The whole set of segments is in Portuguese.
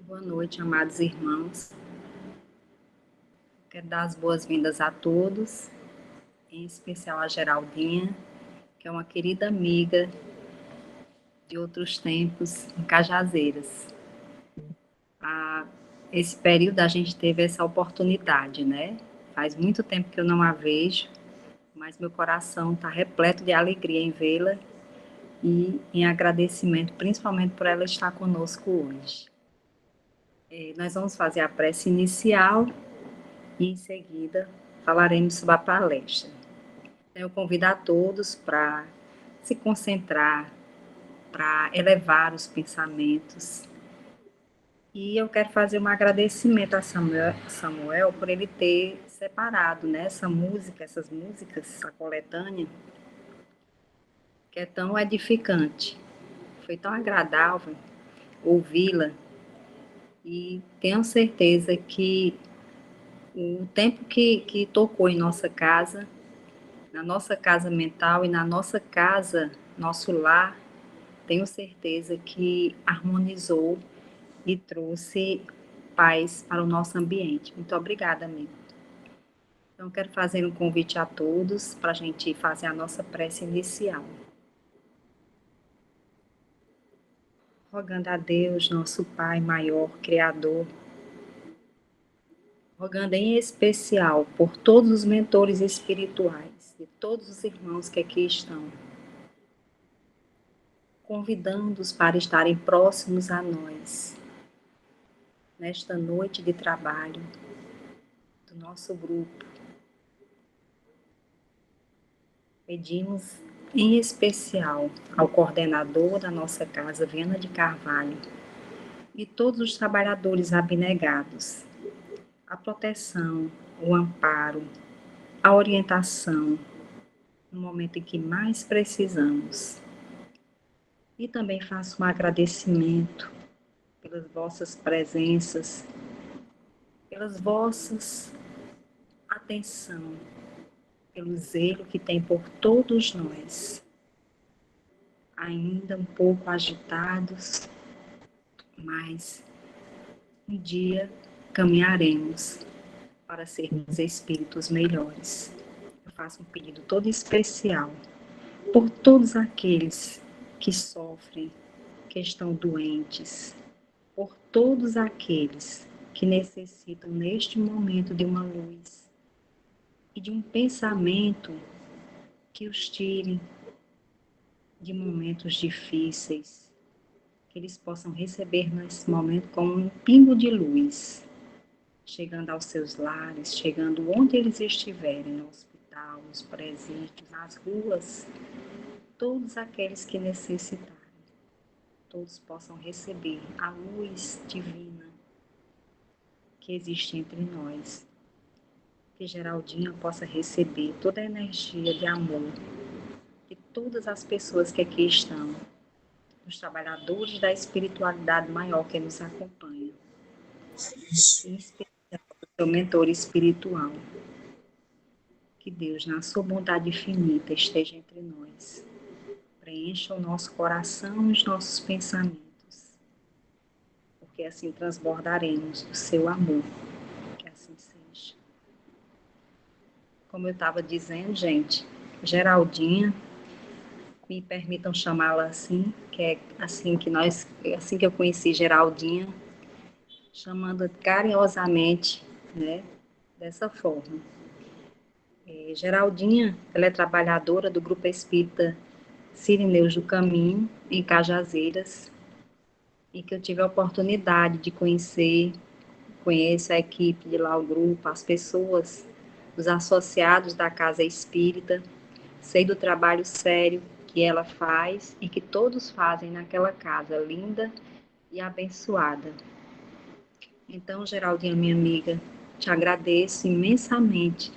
Boa noite, amados irmãos. Quero dar as boas-vindas a todos, em especial a Geraldinha, que é uma querida amiga de outros tempos em Cajazeiras. Esse período a gente teve essa oportunidade, né? Faz muito tempo que eu não a vejo, mas meu coração está repleto de alegria em vê-la e em agradecimento, principalmente por ela estar conosco hoje. Nós vamos fazer a prece inicial e, em seguida, falaremos sobre a palestra. Eu convido a todos para se concentrar, para elevar os pensamentos. E eu quero fazer um agradecimento a Samuel por ele ter separado, né, essas músicas, essa coletânea, que é tão edificante. Foi tão agradável ouvi-la e tenho certeza que o tempo que tocou em nossa casa, na nossa casa mental e na nossa casa, nosso lar, tenho certeza que harmonizou e trouxe paz para o nosso ambiente. Muito obrigada, amigo. Então, quero fazer um convite a todos para a gente fazer a nossa prece inicial. Rogando a Deus, nosso Pai maior, Criador, rogando em especial por todos os mentores espirituais e todos os irmãos que aqui estão, convidando-os para estarem próximos a nós, nesta noite de trabalho do nosso grupo. Pedimos em especial ao coordenador da nossa casa, Viana de Carvalho, e todos os trabalhadores abnegados, a proteção, o amparo, a orientação no momento em que mais precisamos. E também faço um agradecimento pelas vossas presenças, pelas vossas atenção, pelo zelo que tem por todos nós, ainda um pouco agitados, mas um dia caminharemos para sermos espíritos melhores. Eu faço um pedido todo especial por todos aqueles que sofrem, que estão doentes, por todos aqueles que necessitam neste momento de uma luz e de um pensamento que os tire de momentos difíceis, que eles possam receber nesse momento como um pingo de luz, chegando aos seus lares, chegando onde eles estiverem, no hospital, nos presídios, nas ruas, todos aqueles que necessitarem, todos possam receber a luz divina que existe entre nós. Que Geraldinha possa receber toda a energia de amor de todas as pessoas que aqui estão, os trabalhadores da espiritualidade maior que nos acompanham, em especial o seu mentor espiritual. Que Deus, na sua bondade infinita, esteja entre nós. Preencha o nosso coração e os nossos pensamentos, porque assim transbordaremos do seu amor. Que assim seja. Como eu estava dizendo, gente, Geraldinha, me permitam chamá-la assim, que é assim que eu conheci Geraldinha, chamando carinhosamente, né, dessa forma. Geraldinha, ela é trabalhadora do Grupo Espírita Sirineus do Caminho, em Cajazeiras, e que eu tive a oportunidade de conheço a equipe de lá, o grupo, as pessoas, os associados da Casa Espírita, sei do trabalho sério que ela faz e que todos fazem naquela casa linda e abençoada. Então, Geraldinha, minha amiga, te agradeço imensamente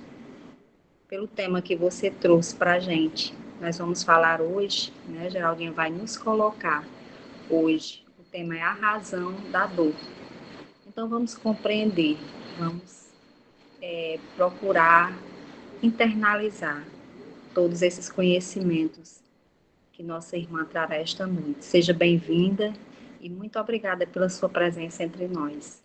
pelo tema que você trouxe para a gente. Nós vamos falar hoje, né? Geraldinha vai nos colocar hoje. O tema é a razão da dor. Então, vamos compreender, vamos procurar internalizar todos esses conhecimentos que nossa irmã trará esta noite. Seja bem-vinda e muito obrigada pela sua presença entre nós.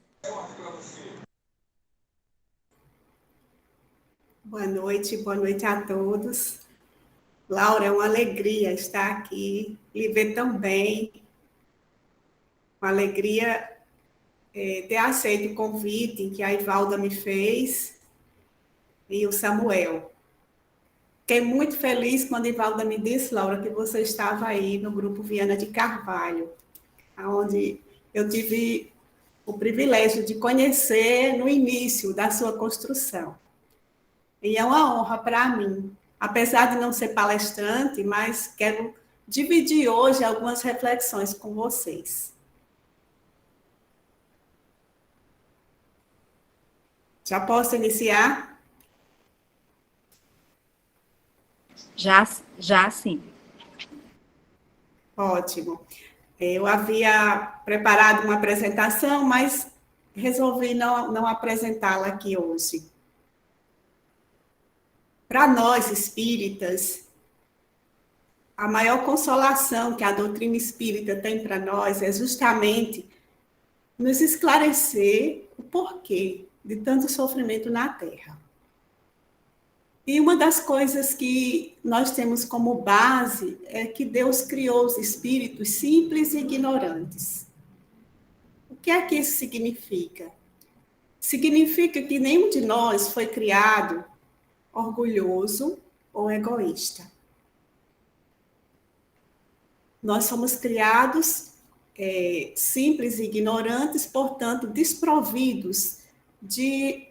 Boa noite a todos. Laura, é uma alegria estar aqui, lhe ver tão bem. Uma alegria ter aceito o convite que a Ivalda me fez e o Samuel. Fiquei muito feliz quando a Ivalda me disse, Laura, que você estava aí no Grupo Viana de Carvalho, onde eu tive o privilégio de conhecer no início da sua construção. E é uma honra para mim, apesar de não ser palestrante, mas quero dividir hoje algumas reflexões com vocês. Já posso iniciar? Já sim. Ótimo. Eu havia preparado uma apresentação, mas resolvi não apresentá-la aqui hoje. Para nós espíritas, a maior consolação que a doutrina espírita tem para nós é justamente nos esclarecer o porquê de tanto sofrimento na Terra. E uma das coisas que nós temos como base é que Deus criou os espíritos simples e ignorantes. O que é que isso significa? Significa que nenhum de nós foi criado orgulhoso ou egoísta. Nós somos criados simples e ignorantes, portanto, desprovidos de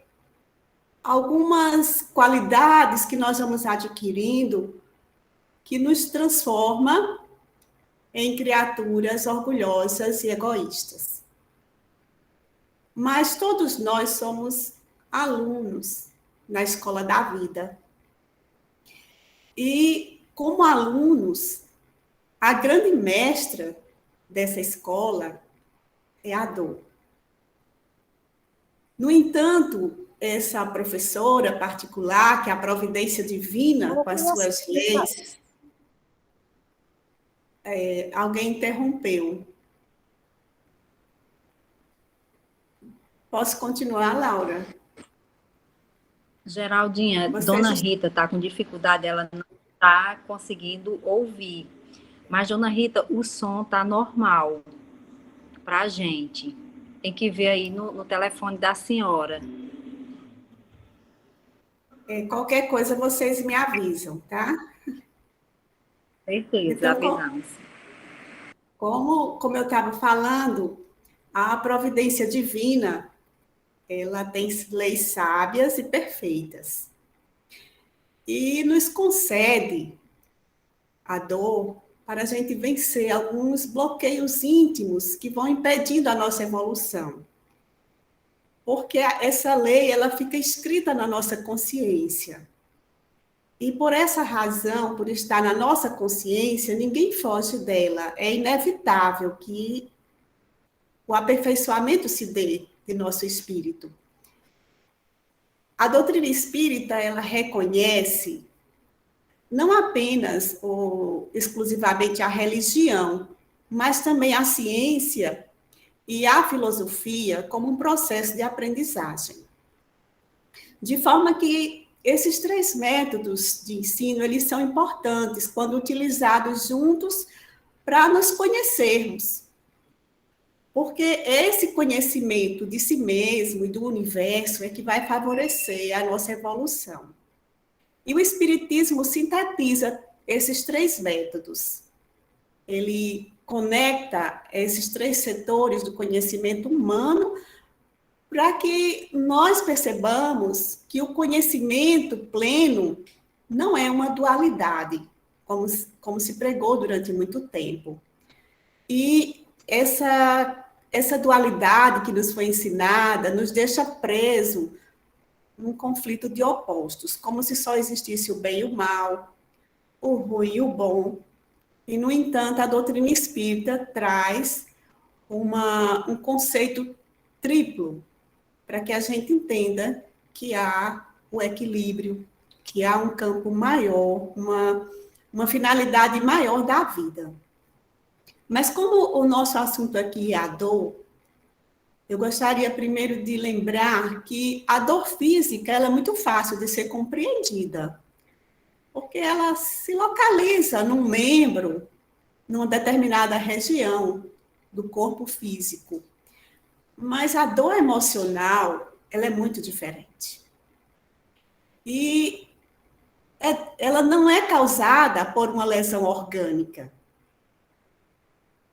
algumas qualidades que nós vamos adquirindo que nos transforma em criaturas orgulhosas e egoístas. Mas todos nós somos alunos na escola da vida. E, como alunos, a grande mestra dessa escola é a dor. No entanto, essa professora particular, que é a providência divina, com as suas leis, alguém interrompeu. Posso continuar, Laura? Geraldinha, Dona Rita está com dificuldade, ela não está conseguindo ouvir. Mas, Dona Rita, o som está normal para a gente. Tem que ver aí no telefone da senhora. Qualquer coisa vocês me avisam, tá? Certeza, então, avisamos. Como eu estava falando, a providência divina, ela tem leis sábias e perfeitas. E nos concede a dor para a gente vencer alguns bloqueios íntimos que vão impedindo a nossa evolução. Porque essa lei, ela fica escrita na nossa consciência. E por essa razão, por estar na nossa consciência, ninguém foge dela. É inevitável que o aperfeiçoamento se dê de nosso espírito. A doutrina espírita, ela reconhece não apenas ou exclusivamente a religião, mas também a ciência e a filosofia como um processo de aprendizagem. De forma que esses três métodos de ensino, eles são importantes quando utilizados juntos para nos conhecermos. Porque esse conhecimento de si mesmo e do universo é que vai favorecer a nossa evolução. E o Espiritismo sintetiza esses três métodos. Ele conecta esses três setores do conhecimento humano para que nós percebamos que o conhecimento pleno não é uma dualidade, como se pregou durante muito tempo. E essa dualidade que nos foi ensinada nos deixa preso num conflito de opostos, como se só existisse o bem e o mal, o ruim e o bom. E, no entanto, a doutrina espírita traz um conceito triplo para que a gente entenda que há o equilíbrio, que há um campo maior, uma finalidade maior da vida. Mas como o nosso assunto aqui é a dor, eu gostaria primeiro de lembrar que a dor física ela é muito fácil de ser compreendida, porque ela se localiza num membro, numa determinada região do corpo físico. Mas a dor emocional, ela é muito diferente. E ela não é causada por uma lesão orgânica.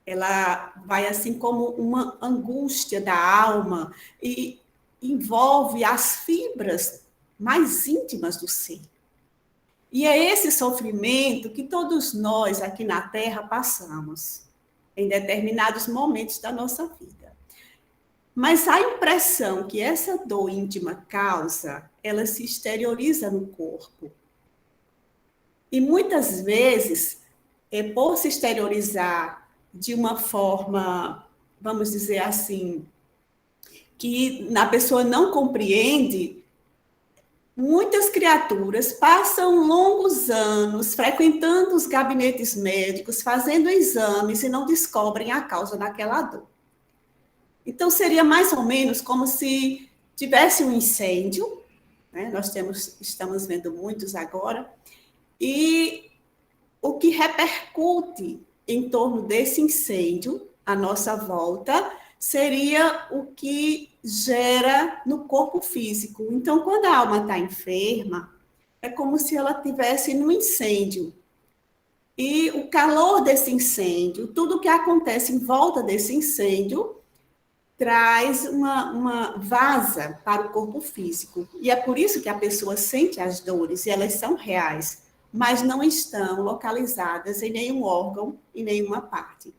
Ela vai assim como uma angústia da alma e envolve as fibras mais íntimas do ser. E é esse sofrimento que todos nós aqui na Terra passamos em determinados momentos da nossa vida. Mas a impressão que essa dor íntima causa, ela se exterioriza no corpo. E muitas vezes, por se exteriorizar de uma forma, vamos dizer assim, que a pessoa não compreende, muitas criaturas passam longos anos frequentando os gabinetes médicos, fazendo exames e não descobrem a causa daquela dor. Então, seria mais ou menos como se tivesse um incêndio, né? Nós estamos vendo muitos agora, e o que repercute em torno desse incêndio, à nossa volta, seria o que gera no corpo físico. Então, quando a alma está enferma, é como se ela estivesse num incêndio. E o calor desse incêndio, tudo o que acontece em volta desse incêndio, traz uma vaza para o corpo físico. E é por isso que a pessoa sente as dores, e elas são reais, mas não estão localizadas em nenhum órgão, em nenhuma parte.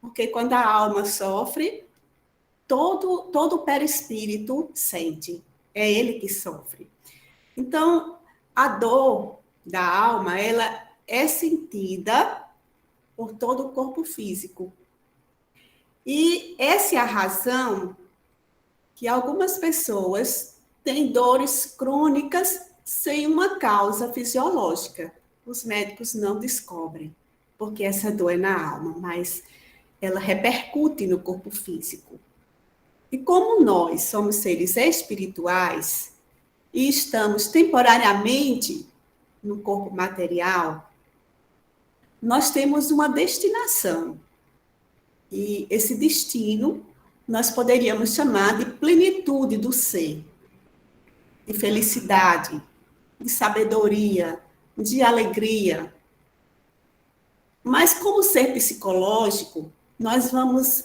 Porque quando a alma sofre, todo o perispírito sente, é ele que sofre. Então, a dor da alma, ela é sentida por todo o corpo físico. E essa é a razão que algumas pessoas têm dores crônicas sem uma causa fisiológica. Os médicos não descobrem, porque essa dor é na alma, mas ela repercute no corpo físico. E como nós somos seres espirituais e estamos temporariamente no corpo material, nós temos uma destinação. E esse destino nós poderíamos chamar de plenitude do ser, de felicidade, de sabedoria, de alegria. Mas como ser psicológico, nós vamos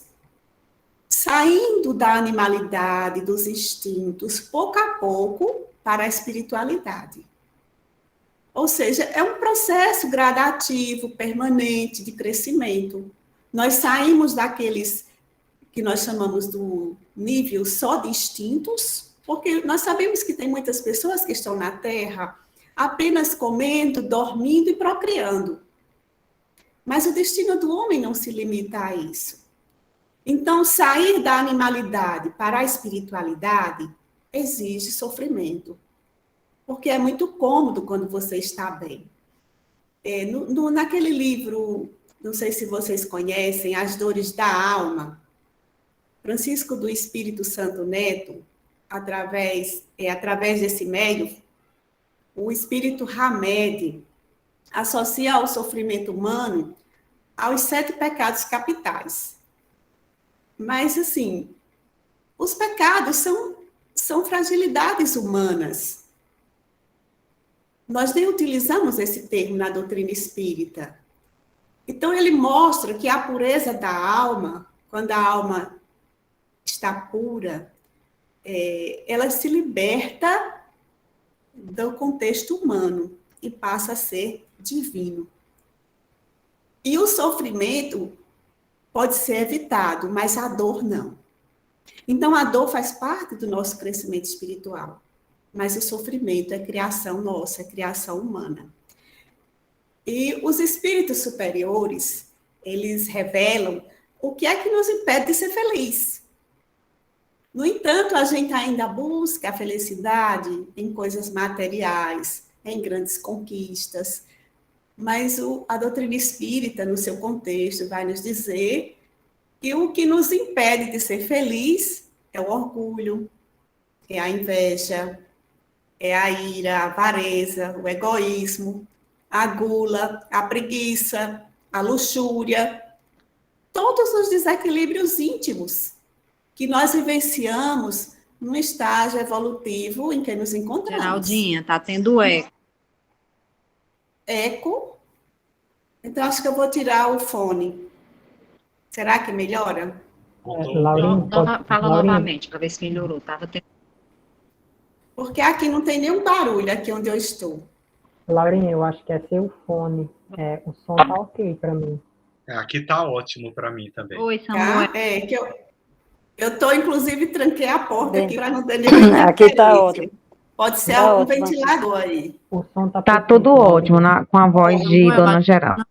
saindo da animalidade, dos instintos, pouco a pouco, para a espiritualidade. Ou seja, é um processo gradativo, permanente, de crescimento. Nós saímos daqueles que nós chamamos do nível só de instintos, porque nós sabemos que tem muitas pessoas que estão na Terra apenas comendo, dormindo e procriando. Mas o destino do homem não se limita a isso. Então, sair da animalidade para a espiritualidade exige sofrimento, porque é muito cômodo quando você está bem. Naquele livro, não sei se vocês conhecem, As Dores da Alma, Francisco do Espírito Santo Neto, através desse médium, o espírito Hamed associa o sofrimento humano aos 7 pecados capitais. Mas, assim, os pecados são fragilidades humanas. Nós nem utilizamos esse termo na doutrina espírita. Então, ele mostra que a pureza da alma, quando a alma está pura, ela se liberta do contexto humano e passa a ser divino. E o sofrimento pode ser evitado, mas a dor não. Então, a dor faz parte do nosso crescimento espiritual, mas o sofrimento é criação nossa, é criação humana. E os espíritos superiores, eles revelam o que é que nos impede de ser feliz. No entanto, a gente ainda busca a felicidade em coisas materiais, em grandes conquistas. Mas a doutrina espírita, no seu contexto, vai nos dizer que o que nos impede de ser feliz é o orgulho, é a inveja, é a ira, a avareza, o egoísmo, a gula, a preguiça, a luxúria, todos os desequilíbrios íntimos que nós vivenciamos no estágio evolutivo em que nos encontramos. Geraldinha, tá tendo eco. Eco? Então, acho que eu vou tirar o fone. Será que melhora? Laurinha, Fala Laurinha, novamente, para ver se melhorou. Tava tendo... Porque aqui não tem nenhum barulho, aqui onde eu estou. Laurinha, eu acho que é seu fone. O som tá ok para mim. Aqui tá ótimo para mim também. Oi, Samuel. Tá? É que eu tô, inclusive, tranquei a porta aqui para não ter nenhum Aqui tá ótimo. Pode ser Tá algum ótimo. ventilador aí. O som tá Tá perfeito, tudo Laurinha. ótimo, com a voz de Dona Geralda.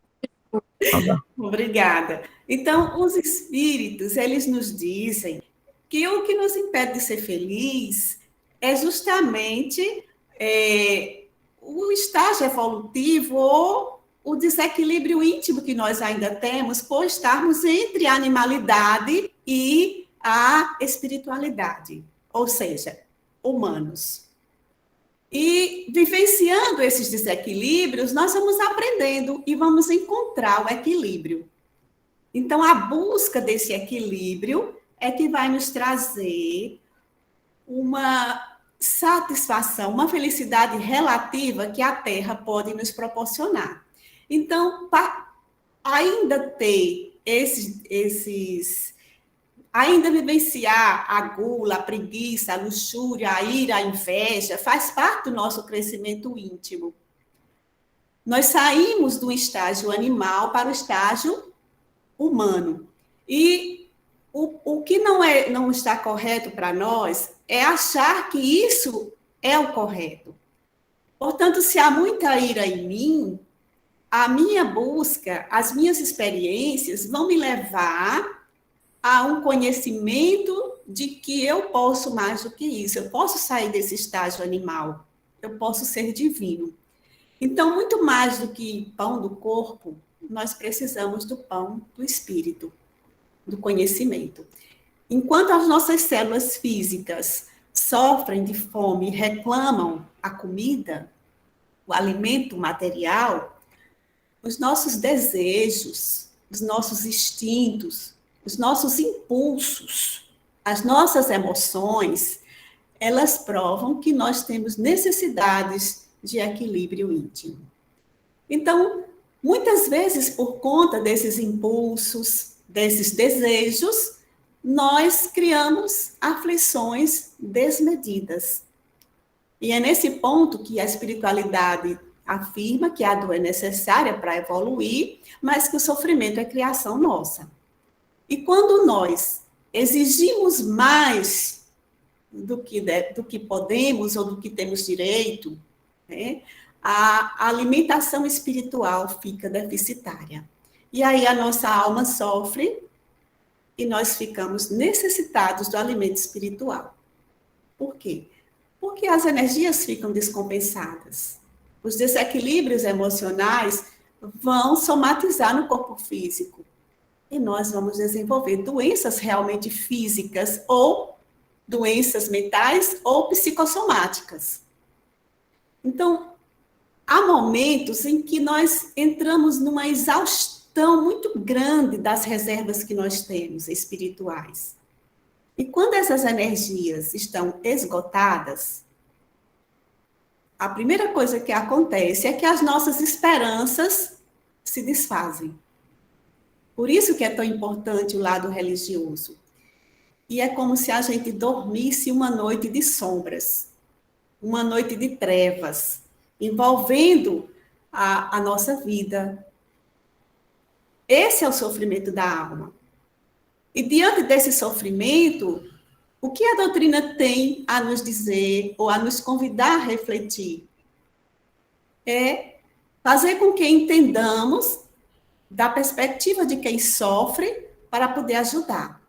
Obrigada. Então, os espíritos, eles nos dizem que o que nos impede de ser feliz é justamente o estágio evolutivo ou o desequilíbrio íntimo que nós ainda temos por estarmos entre a animalidade e a espiritualidade, ou seja, humanos. E vivenciando esses desequilíbrios, nós vamos aprendendo e vamos encontrar o equilíbrio. Então, a busca desse equilíbrio é que vai nos trazer uma satisfação, uma felicidade relativa que a Terra pode nos proporcionar. Então, para ainda ter ainda vivenciar a gula, a preguiça, a luxúria, a ira, a inveja, faz parte do nosso crescimento íntimo. Nós saímos do estágio animal para o estágio humano. E o que não está correto para nós é achar que isso é o correto. Portanto, se há muita ira em mim, a minha busca, as minhas experiências vão me levar a um conhecimento de que eu posso mais do que isso. Eu posso sair desse estágio animal. Eu posso ser divino. Então, muito mais do que pão do corpo, nós precisamos do pão do espírito, do conhecimento. Enquanto as nossas células físicas sofrem de fome e reclamam a comida, o alimento material, os nossos desejos, os nossos instintos, os nossos impulsos, as nossas emoções, elas provam que nós temos necessidades de equilíbrio íntimo. Então, muitas vezes, por conta desses impulsos, desses desejos, nós criamos aflições desmedidas. E é nesse ponto que a espiritualidade afirma que a dor é necessária para evoluir, mas que o sofrimento é criação nossa. E quando nós exigimos mais do que podemos ou do que temos direito, né, a alimentação espiritual fica deficitária. E aí a nossa alma sofre e nós ficamos necessitados do alimento espiritual. Por quê? Porque as energias ficam descompensadas. Os desequilíbrios emocionais vão somatizar no corpo físico. E nós vamos desenvolver doenças realmente físicas ou doenças mentais ou psicossomáticas. Então, há momentos em que nós entramos numa exaustão muito grande das reservas que nós temos espirituais. E quando essas energias estão esgotadas, a primeira coisa que acontece é que as nossas esperanças se desfazem. Por isso que é tão importante o lado religioso. E é como se a gente dormisse uma noite de sombras, uma noite de trevas, envolvendo a nossa vida. Esse é o sofrimento da alma. E diante desse sofrimento, o que a doutrina tem a nos dizer ou a nos convidar a refletir? É fazer com que entendamos da perspectiva de quem sofre para poder ajudar.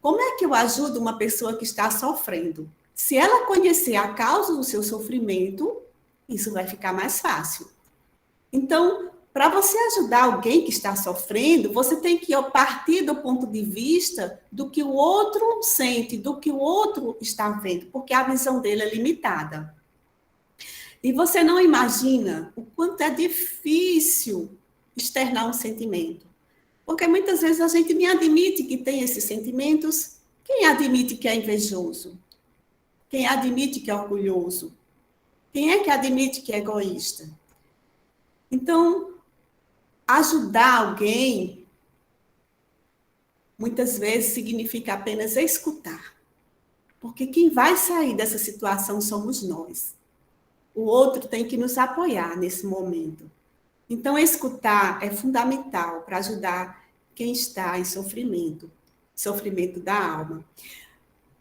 Como é que eu ajudo uma pessoa que está sofrendo? Se ela conhecer a causa do seu sofrimento, isso vai ficar mais fácil. Então, para você ajudar alguém que está sofrendo, você tem que partir do ponto de vista do que o outro sente, do que o outro está vendo, porque a visão dele é limitada. E você não imagina o quanto é difícil externar um sentimento. Porque muitas vezes a gente nem admite que tem esses sentimentos. Quem admite que é invejoso? Quem admite que é orgulhoso? Quem é que admite que é egoísta? Então, ajudar alguém, muitas vezes, significa apenas escutar. Porque quem vai sair dessa situação somos nós. O outro tem que nos apoiar nesse momento. Então, escutar é fundamental para ajudar quem está em sofrimento, sofrimento da alma.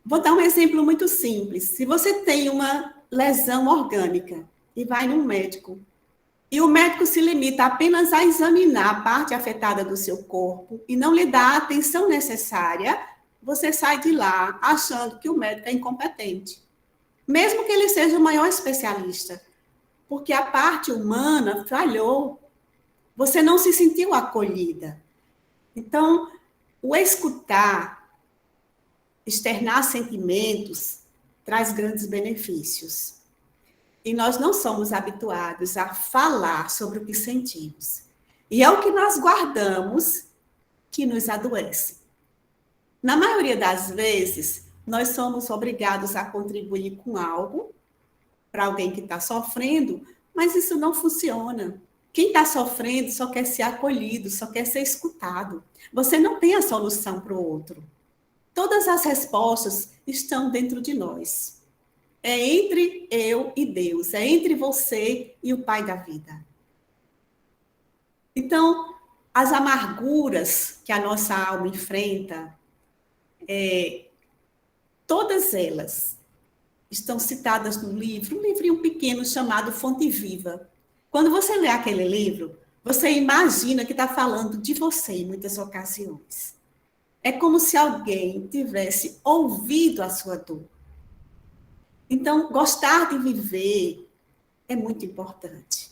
Vou dar um exemplo muito simples. Se você tem uma lesão orgânica e vai num médico, e o médico se limita apenas a examinar a parte afetada do seu corpo e não lhe dá a atenção necessária, você sai de lá achando que o médico é incompetente. Mesmo que ele seja o maior especialista, porque a parte humana falhou. Você não se sentiu acolhida. Então, o escutar, externar sentimentos, traz grandes benefícios. E nós não somos habituados a falar sobre o que sentimos. E é o que nós guardamos que nos adoece. Na maioria das vezes, nós somos obrigados a contribuir com algo para alguém que está sofrendo, mas isso não funciona. Quem está sofrendo só quer ser acolhido, só quer ser escutado. Você não tem a solução para o outro. Todas as respostas estão dentro de nós. É entre eu e Deus, é entre você e o Pai da vida. Então, as amarguras que a nossa alma enfrenta, todas elas estão citadas no livro, um livrinho pequeno chamado Fonte Viva. Quando você lê aquele livro, você imagina que está falando de você em muitas ocasiões. É como se alguém tivesse ouvido a sua dor. Então, gostar de viver é muito importante.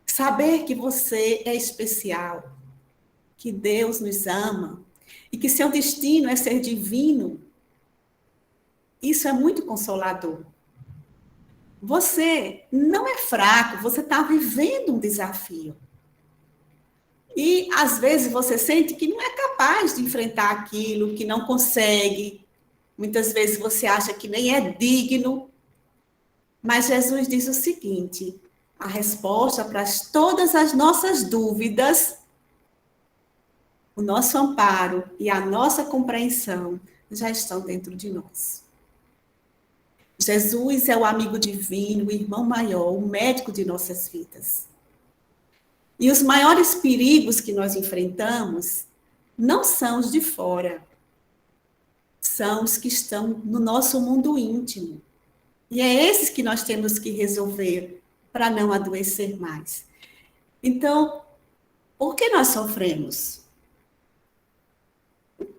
Saber que você é especial, que Deus nos ama e que seu destino é ser divino, isso é muito consolador. Você não é fraco, você está vivendo um desafio. E, às vezes, você sente que não é capaz de enfrentar aquilo, que não consegue. Muitas vezes você acha que nem é digno. Mas Jesus diz o seguinte, a resposta para todas as nossas dúvidas, o nosso amparo e a nossa compreensão já estão dentro de nós. Jesus é o amigo divino, o irmão maior, o médico de nossas vidas. E os maiores perigos que nós enfrentamos não são os de fora, são os que estão no nosso mundo íntimo. E é esses que nós temos que resolver para não adoecer mais. Então, por que nós sofremos?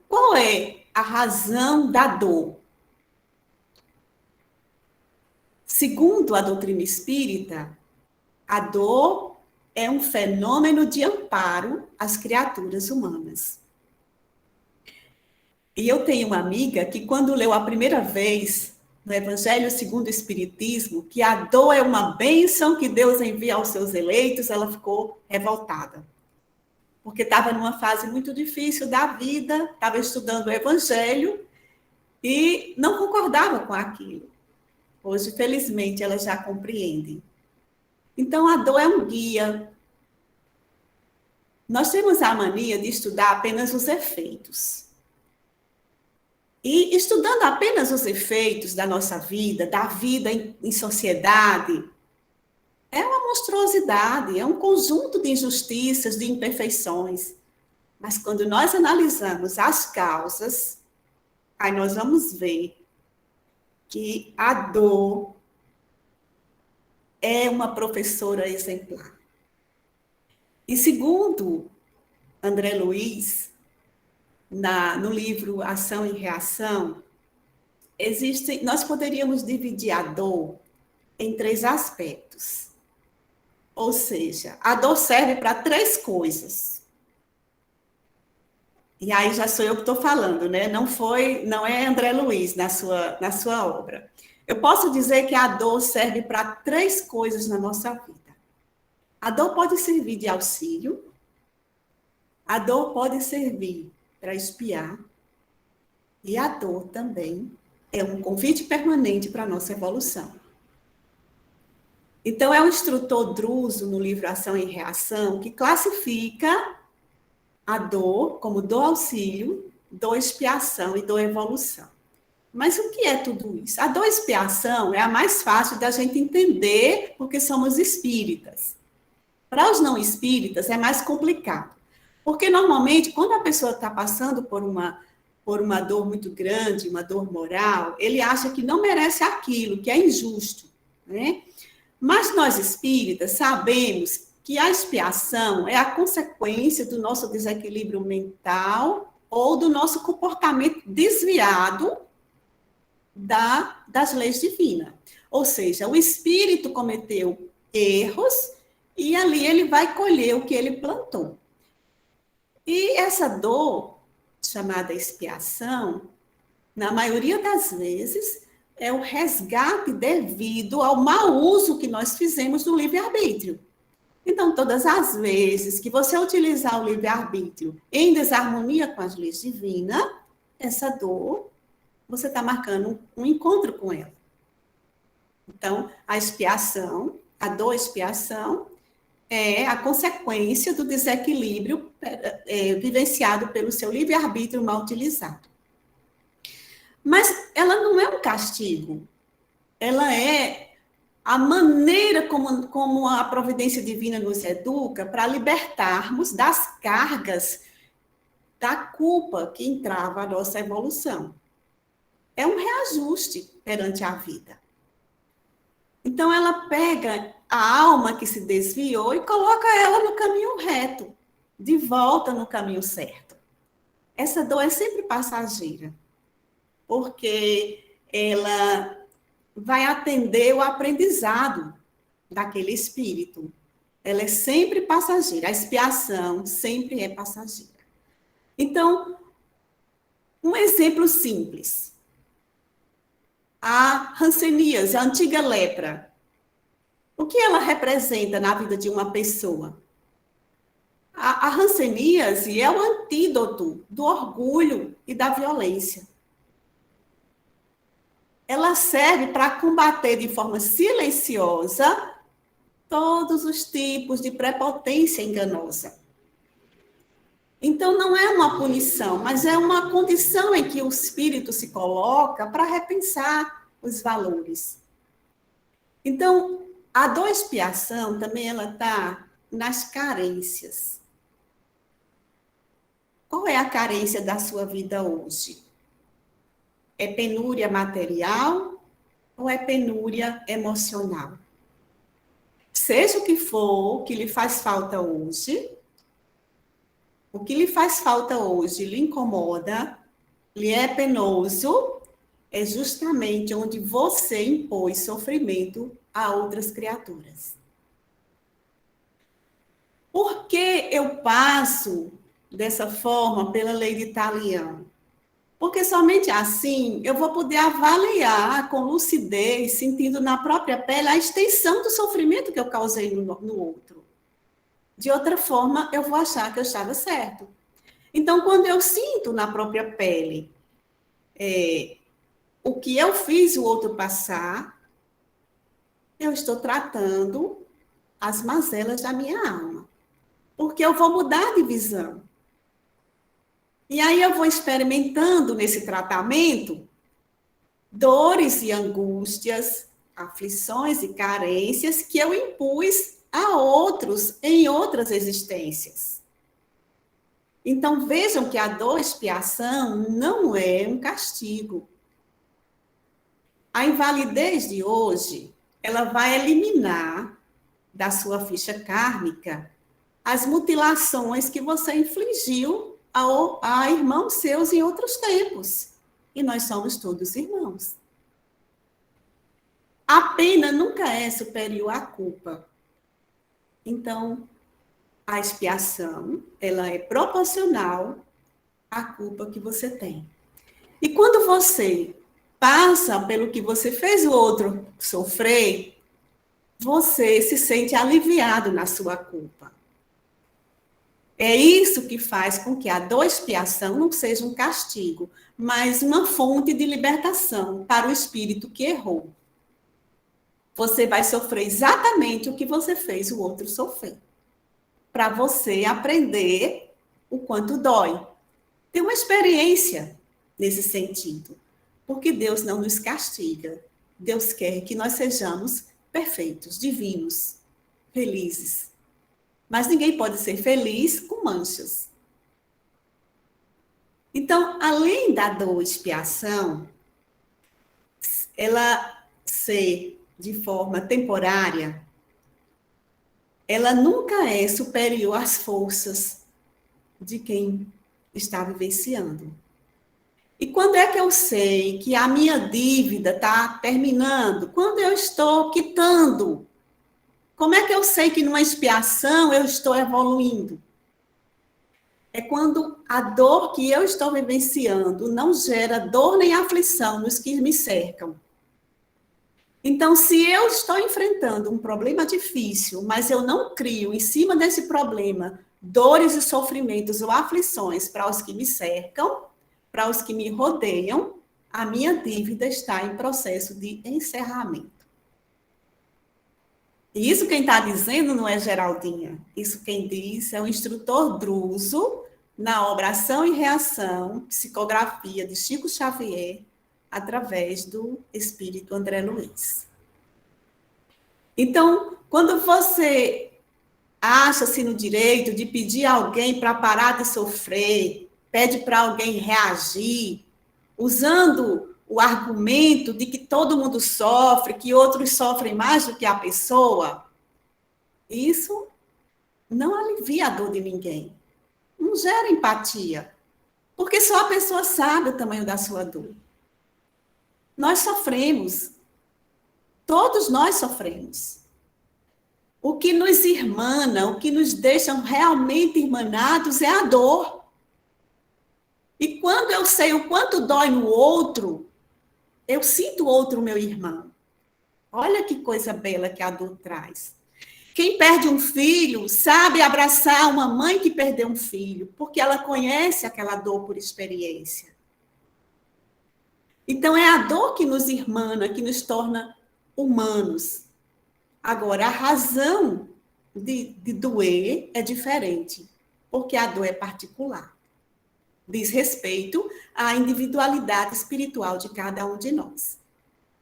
Qual é a razão da dor? Segundo a doutrina espírita, a dor é um fenômeno de amparo às criaturas humanas. E eu tenho uma amiga que, quando leu a primeira vez no Evangelho segundo o Espiritismo, que a dor é uma bênção que Deus envia aos seus eleitos, ela ficou revoltada. Porque estava numa fase muito difícil da vida, estava estudando o Evangelho e não concordava com aquilo. Hoje, felizmente, ela já compreende. Então, a dor é um guia. Nós temos a mania de estudar apenas os efeitos. E estudando apenas os efeitos da nossa vida, da vida em sociedade, é uma monstruosidade, é um conjunto de injustiças, de imperfeições. Mas quando nós analisamos as causas, aí nós vamos ver que a dor é uma professora exemplar. E segundo André Luiz, no livro Ação e Reação, nós poderíamos dividir a dor em 3 aspectos. Ou seja, a dor serve para 3 coisas. E aí já sou eu que estou falando, né? Não é André Luiz na sua obra. Eu posso dizer que a dor serve para 3 coisas na nossa vida. A dor pode servir de auxílio, a dor pode servir para expiar, e a dor também é um convite permanente para a nossa evolução. Então, é o instrutor Druso, no livro Ação e Reação, que classifica a dor como dor auxílio, dor expiação e dor evolução. Mas o que é tudo isso? A dor expiação é a mais fácil da gente entender porque somos espíritas. Para os não espíritas é mais complicado. Porque normalmente, quando a pessoa está passando por uma dor muito grande, uma dor moral, ele acha que não merece aquilo, que é injusto, né? Mas nós espíritas sabemos que a expiação é a consequência do nosso desequilíbrio mental ou do nosso comportamento desviado das leis divinas. Ou seja, o espírito cometeu erros e ali ele vai colher o que ele plantou. E essa dor, chamada expiação, na maioria das vezes, é o resgate devido ao mau uso que nós fizemos do livre-arbítrio. Então, todas as vezes que você utilizar o livre-arbítrio em desarmonia com as leis divinas, essa dor, você está marcando um encontro com ela. Então, a expiação, a dor expiação, é a consequência do desequilíbrio vivenciado pelo seu livre-arbítrio mal utilizado. Mas ela não é um castigo, ela é a maneira como a providência divina nos educa para libertarmos das cargas da culpa que entrava a nossa evolução. É um reajuste perante a vida. Então, ela pega a alma que se desviou e coloca ela no caminho reto, de volta no caminho certo. Essa dor é sempre passageira, porque ela vai atender o aprendizado daquele espírito. Ela é sempre passageira, a expiação sempre é passageira. Então, um exemplo simples. A hanseníase, a antiga lepra. O que ela representa na vida de uma pessoa? A hanseníase é o antídoto do orgulho e da violência. Ela serve para combater de forma silenciosa todos os tipos de prepotência enganosa. Então, não é uma punição, mas é uma condição em que o espírito se coloca para repensar os valores. Então, a dor expiação também ela está nas carências. Qual é a carência da sua vida hoje? É penúria material ou é penúria emocional? Seja o que for, o que lhe faz falta hoje, o que lhe faz falta hoje lhe incomoda, lhe é penoso, é justamente onde você impôs sofrimento a outras criaturas. Por que eu passo dessa forma pela lei de Talião? Porque somente assim eu vou poder avaliar com lucidez, sentindo na própria pele a extensão do sofrimento que eu causei no outro. De outra forma, eu vou achar que eu estava certo. Então, quando eu sinto na própria pele o que eu fiz o outro passar, eu estou tratando as mazelas da minha alma. Porque eu vou mudar de visão. E aí eu vou experimentando nesse tratamento dores e angústias, aflições e carências que eu impus a outros em outras existências. Então, vejam que a dor expiação não é um castigo. A invalidez de hoje, ela vai eliminar da sua ficha kármica as mutilações que você infligiu a irmãos seus em outros tempos. E nós somos todos irmãos. A pena nunca é superior à culpa. Então, a expiação, ela é proporcional à culpa que você tem. E quando você passa pelo que você fez o outro sofrer, você se sente aliviado na sua culpa. É isso que faz com que a dor expiação não seja um castigo, mas uma fonte de libertação para o espírito que errou. Você vai sofrer exatamente o que você fez o outro sofrer, para você aprender o quanto dói. Ter uma experiência nesse sentido, porque Deus não nos castiga. Deus quer que nós sejamos perfeitos, divinos, felizes. Mas ninguém pode ser feliz com manchas. Então, além da dor expiação, ela ser de forma temporária, ela nunca é superior às forças de quem está vivenciando. E quando é que eu sei que a minha dívida está terminando? Quando eu estou quitando. Como é que eu sei que numa expiação eu estou evoluindo? É quando a dor que eu estou vivenciando não gera dor nem aflição nos que me cercam. Então, se eu estou enfrentando um problema difícil, mas eu não crio em cima desse problema dores e sofrimentos ou aflições para os que me cercam, para os que me rodeiam, a minha dívida está em processo de encerramento. E isso quem está dizendo não é Geraldinha. Isso quem diz é o instrutor Druso, na obra Ação e Reação, psicografia de Chico Xavier, através do espírito André Luiz. Então, quando você acha-se no direito de pedir a alguém para parar de sofrer, pede para alguém reagir, usando o argumento de que todo mundo sofre, que outros sofrem mais do que a pessoa, isso não alivia a dor de ninguém. Não gera empatia. Porque só a pessoa sabe o tamanho da sua dor. Nós sofremos. Todos nós sofremos. O que nos irmana, o que nos deixa realmente irmanados é a dor. E quando eu sei o quanto dói no outro, eu sinto o outro meu irmão. Olha que coisa bela que a dor traz. Quem perde um filho sabe abraçar uma mãe que perdeu um filho, porque ela conhece aquela dor por experiência. Então, é a dor que nos irmana, que nos torna humanos. Agora, a razão de doer é diferente, porque a dor é particular. Diz respeito à individualidade espiritual de cada um de nós.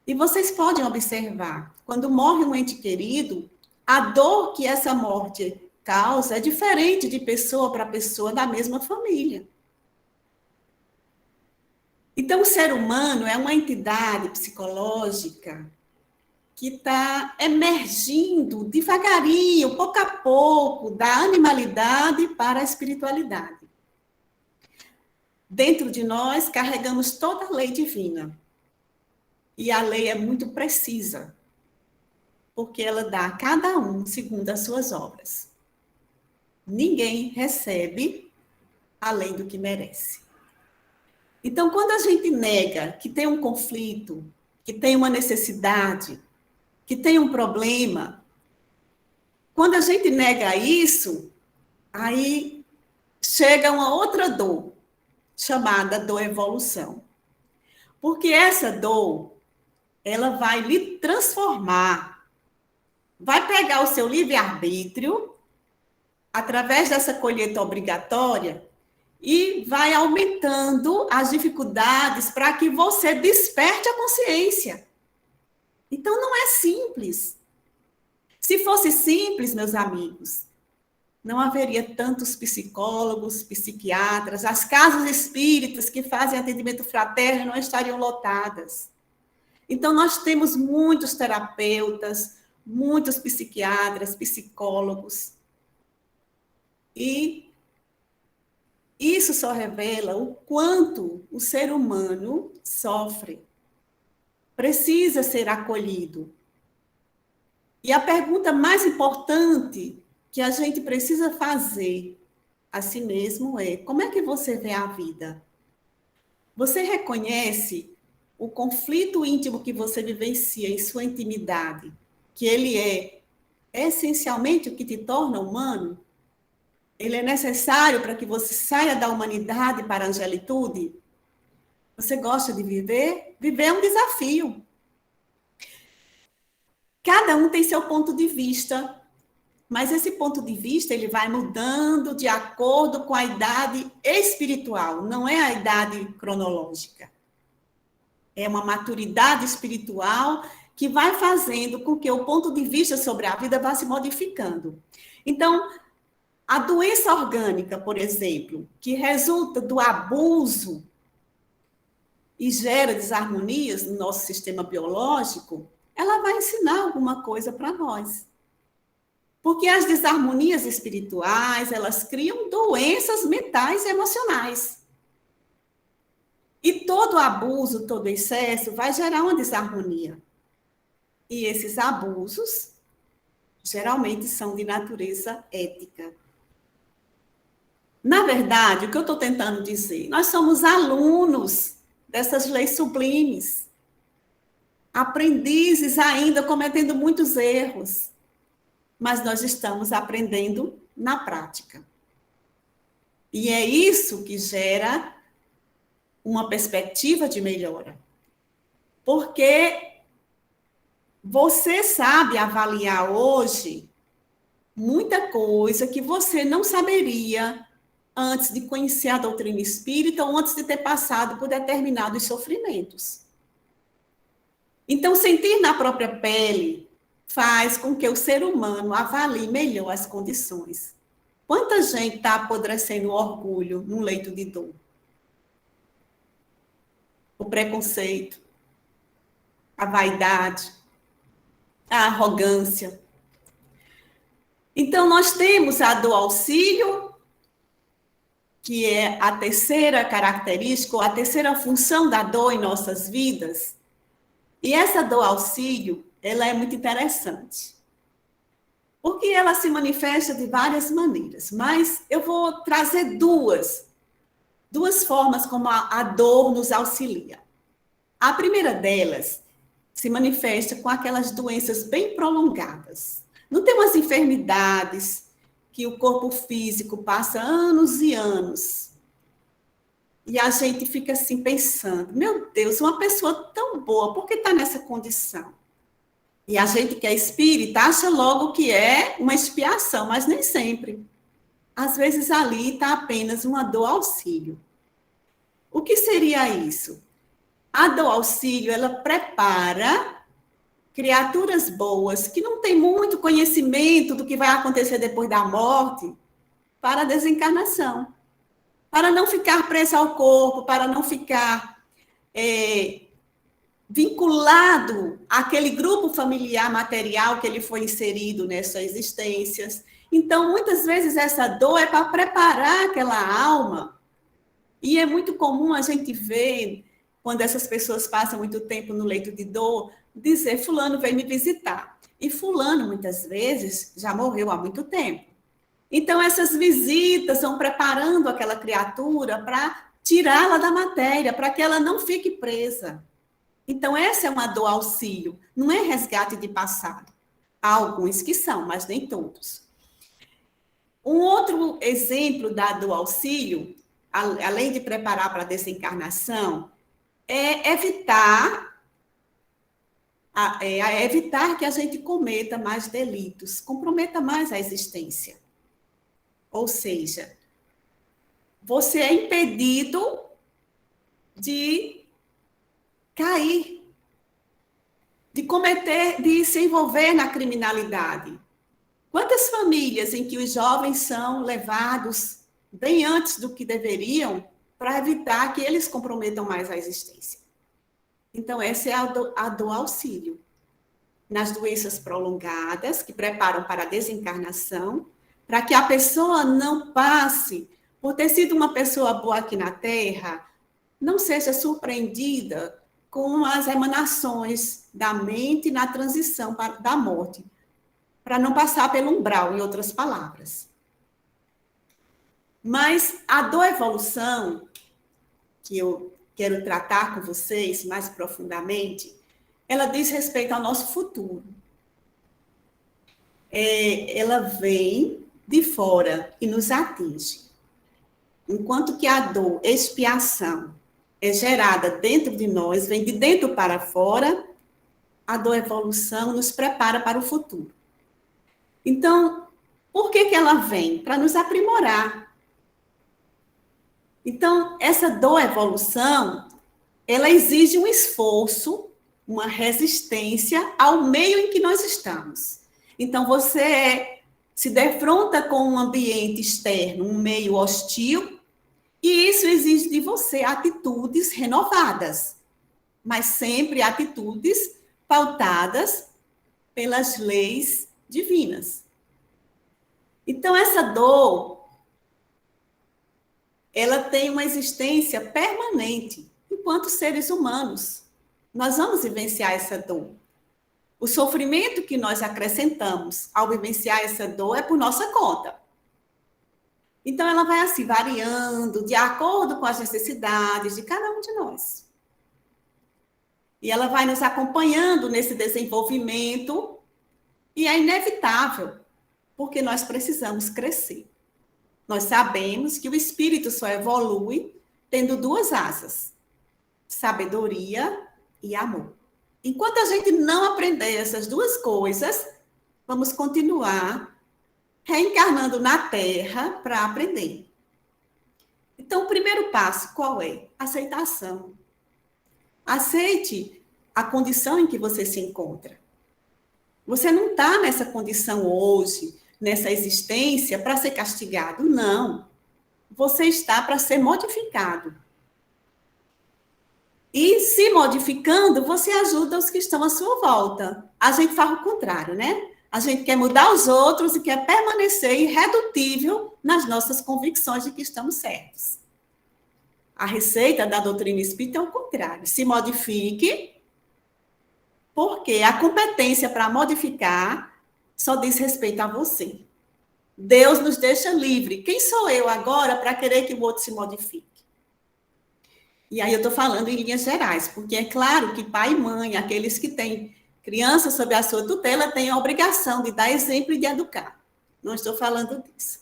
E vocês podem observar, quando morre um ente querido, a dor que essa morte causa é diferente de pessoa para pessoa da mesma família. Então, o ser humano é uma entidade psicológica que está emergindo devagarinho, pouco a pouco, da animalidade para a espiritualidade. Dentro de nós, carregamos toda a lei divina. E a lei é muito precisa, porque ela dá a cada um segundo as suas obras. Ninguém recebe além do que merece. Então, quando a gente nega que tem um conflito, que tem uma necessidade, que tem um problema, quando a gente nega isso, aí chega uma outra dor, chamada dor evolução. Porque essa dor, ela vai lhe transformar, vai pegar o seu livre-arbítrio, através dessa colheita obrigatória, e vai aumentando as dificuldades para que você desperte a consciência. Então, não é simples. Se fosse simples, meus amigos, não haveria tantos psicólogos, psiquiatras, as casas espíritas que fazem atendimento fraterno não estariam lotadas. Então, nós temos muitos terapeutas, muitos psiquiatras, psicólogos. E isso só revela o quanto o ser humano sofre. Precisa ser acolhido. E a pergunta mais importante que a gente precisa fazer a si mesmo é: como é que você vê a vida? Você reconhece o conflito íntimo que você vivencia em sua intimidade, que ele é essencialmente o que te torna humano? Ele é necessário para que você saia da humanidade para a angelitude? Você gosta de viver? Viver é um desafio. Cada um tem seu ponto de vista, mas esse ponto de vista ele vai mudando de acordo com a idade espiritual, não é a idade cronológica. É uma maturidade espiritual que vai fazendo com que o ponto de vista sobre a vida vá se modificando. Então, a doença orgânica, por exemplo, que resulta do abuso e gera desarmonias no nosso sistema biológico, ela vai ensinar alguma coisa para nós. Porque as desarmonias espirituais, elas criam doenças mentais e emocionais. E todo abuso, todo excesso vai gerar uma desarmonia. E esses abusos, geralmente, são de natureza ética. Na verdade, o que eu estou tentando dizer, nós somos alunos dessas leis sublimes, aprendizes ainda cometendo muitos erros, mas nós estamos aprendendo na prática. E é isso que gera uma perspectiva de melhora. Porque você sabe avaliar hoje muita coisa que você não saberia antes de conhecer a doutrina espírita ou antes de ter passado por determinados sofrimentos. Então, sentir na própria pele faz com que o ser humano avalie melhor as condições. Quanta gente está apodrecendo o orgulho num leito de dor? O preconceito, a vaidade, a arrogância. Então, nós temos a do auxílio, que é a terceira característica, ou a terceira função da dor em nossas vidas. E essa dor auxílio, ela é muito interessante. Porque ela se manifesta de várias maneiras, mas eu vou trazer duas formas como a dor nos auxilia. A primeira delas se manifesta com aquelas doenças bem prolongadas. Não tem umas enfermidades que o corpo físico passa anos e anos. E a gente fica assim pensando, meu Deus, uma pessoa tão boa, por que está nessa condição? E a gente que é espírita acha logo que é uma expiação, mas nem sempre. Às vezes ali está apenas uma dor auxílio. O que seria isso? A dor auxílio, ela prepara criaturas boas, que não têm muito conhecimento do que vai acontecer depois da morte, para a desencarnação. Para não ficar presa ao corpo, para não ficar vinculado àquele grupo familiar material que ele foi inserido nessas existências. Então, muitas vezes, essa dor é para preparar aquela alma. E é muito comum a gente ver, quando essas pessoas passam muito tempo no leito de dor, dizer, fulano veio me visitar. E fulano, muitas vezes, já morreu há muito tempo. Então, essas visitas vão preparando aquela criatura para tirá-la da matéria, para que ela não fique presa. Então, essa é uma dor auxílio, não é resgate de passado. Há alguns que são, mas nem todos. Um outro exemplo da dor auxílio, além de preparar para a desencarnação, é evitar que a gente cometa mais delitos, comprometa mais a existência. Ou seja, você é impedido de cair, de se envolver na criminalidade. Quantas famílias em que os jovens são levados bem antes do que deveriam para evitar que eles comprometam mais a existência? Então, essa é a dor auxílio. Nas doenças prolongadas, que preparam para a desencarnação, para que a pessoa não passe, por ter sido uma pessoa boa aqui na Terra, não seja surpreendida com as emanações da mente na transição da morte. para não passar pelo umbral, em outras palavras. Mas a dor evolução, que eu quero tratar com vocês mais profundamente, ela diz respeito ao nosso futuro. Ela vem de fora e nos atinge. Enquanto que a dor, expiação, é gerada dentro de nós, vem de dentro para fora, a dor evolução nos prepara para o futuro. Então, por que ela vem? Para nos aprimorar. Então, essa dor evolução, ela exige um esforço, uma resistência ao meio em que nós estamos. Então, você se defronta com um ambiente externo, um meio hostil, e isso exige de você atitudes renovadas, mas sempre atitudes pautadas pelas leis divinas. Então, essa dor, ela tem uma existência permanente, enquanto seres humanos. Nós vamos vivenciar essa dor. O sofrimento que nós acrescentamos ao vivenciar essa dor é por nossa conta. Então, ela vai assim, variando de acordo com as necessidades de cada um de nós. E ela vai nos acompanhando nesse desenvolvimento, e é inevitável, porque nós precisamos crescer. Nós sabemos que o espírito só evolui tendo duas asas: sabedoria e amor. Enquanto a gente não aprender essas duas coisas, vamos continuar reencarnando na Terra para aprender. Então, o primeiro passo qual é? Aceitação. Aceite a condição em que você se encontra. Você não está nessa condição hoje, nessa existência, para ser castigado. Não. Você está para ser modificado. E se modificando, você ajuda os que estão à sua volta. A gente faz o contrário, né? A gente quer mudar os outros e quer permanecer irredutível nas nossas convicções de que estamos certos. A receita da doutrina espírita é o contrário. Se modifique, porque a competência para modificar só diz respeito a você. Deus nos deixa livre. Quem sou eu agora para querer que o outro se modifique? E aí eu estou falando em linhas gerais, porque é claro que pai e mãe, aqueles que têm crianças sob a sua tutela, têm a obrigação de dar exemplo e de educar. Não estou falando disso.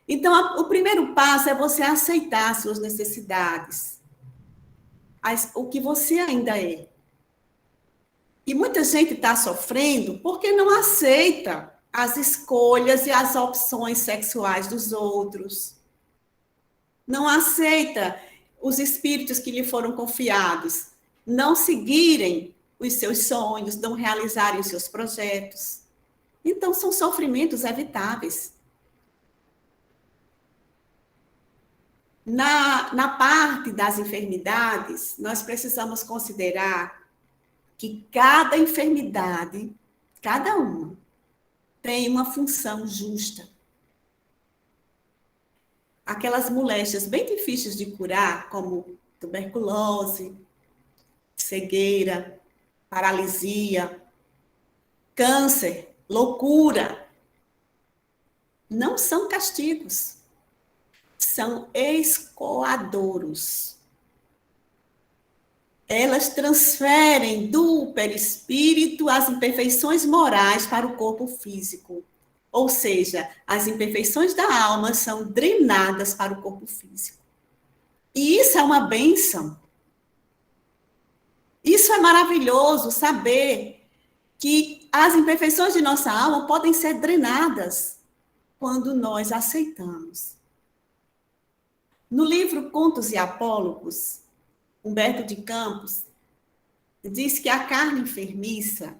Então, o primeiro passo é você aceitar as suas necessidades, o que você ainda é. E muita gente está sofrendo porque não aceita as escolhas e as opções sexuais dos outros. Não aceita os espíritos que lhe foram confiados não seguirem os seus sonhos, não realizarem os seus projetos. Então, são sofrimentos evitáveis. Na parte das enfermidades, nós precisamos considerar que cada enfermidade, cada uma, tem uma função justa. Aquelas moléstias bem difíceis de curar, como tuberculose, cegueira, paralisia, câncer, loucura, não são castigos, são escoadouros. Elas transferem do perispírito as imperfeições morais para o corpo físico. Ou seja, as imperfeições da alma são drenadas para o corpo físico. E isso é uma bênção. Isso é maravilhoso, saber que as imperfeições de nossa alma podem ser drenadas quando nós aceitamos. No livro Contos e Apólogos, Humberto de Campos diz que a carne enfermiça,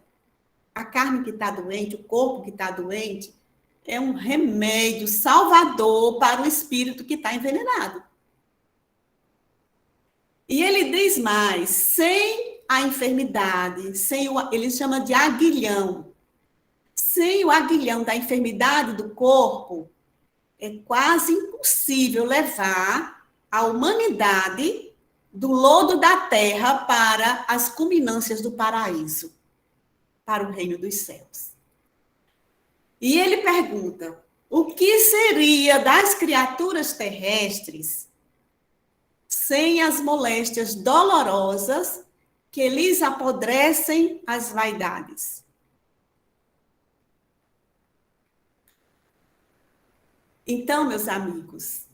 a carne que está doente, o corpo que está doente, é um remédio salvador para o espírito que está envenenado. E ele diz mais, sem a enfermidade, ele chama de aguilhão, sem o aguilhão da enfermidade do corpo, é quase impossível levar a humanidade do lodo da terra para as culminâncias do paraíso, para o reino dos céus. E ele pergunta: o que seria das criaturas terrestres sem as moléstias dolorosas que lhes apodrecem as vaidades? Então, meus amigos,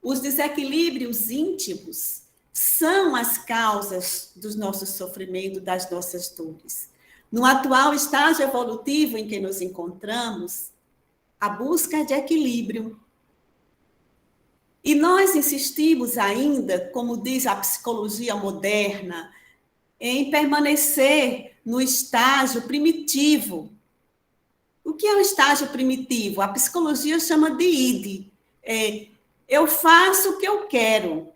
os desequilíbrios íntimos são as causas dos nossos sofrimentos, das nossas dores. No atual estágio evolutivo em que nos encontramos, a busca de equilíbrio. E nós insistimos ainda, como diz a psicologia moderna, em permanecer no estágio primitivo. O que é o estágio primitivo? A psicologia chama de id. Eu faço o que eu quero.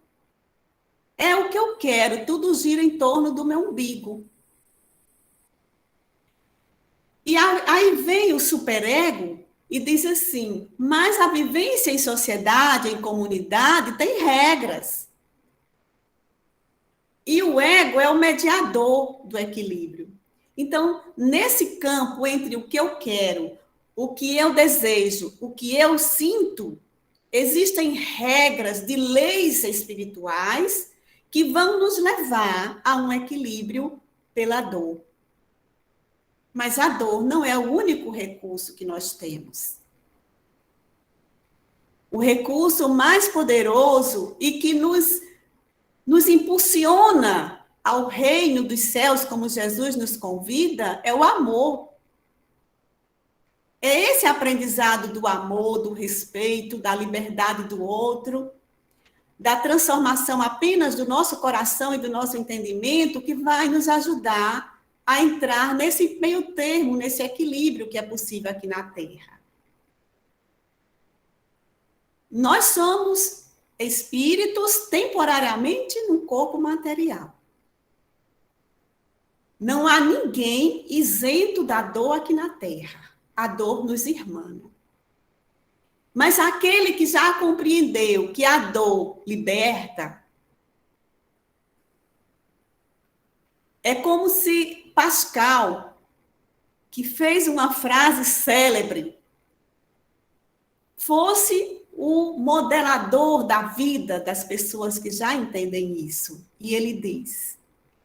É o que eu quero, tudo gira em torno do meu umbigo. E aí vem o superego e diz assim: mas a vivência em sociedade, em comunidade, tem regras. E o ego é o mediador do equilíbrio. Então, nesse campo entre o que eu quero, o que eu desejo, o que eu sinto, existem regras de leis espirituais que vão nos levar a um equilíbrio pela dor. Mas a dor não é o único recurso que nós temos. O recurso mais poderoso e que nos impulsiona ao reino dos céus, como Jesus nos convida, é o amor. É esse aprendizado do amor, do respeito, da liberdade do outro, da transformação apenas do nosso coração e do nosso entendimento, que vai nos ajudar a entrar nesse meio termo, nesse equilíbrio que é possível aqui na Terra. Nós somos espíritos temporariamente num corpo material. Não há ninguém isento da dor aqui na Terra. A dor nos irmana. Mas aquele que já compreendeu que a dor liberta, é como se Pascal, que fez uma frase célebre, fosse o modelador da vida das pessoas que já entendem isso. E ele diz: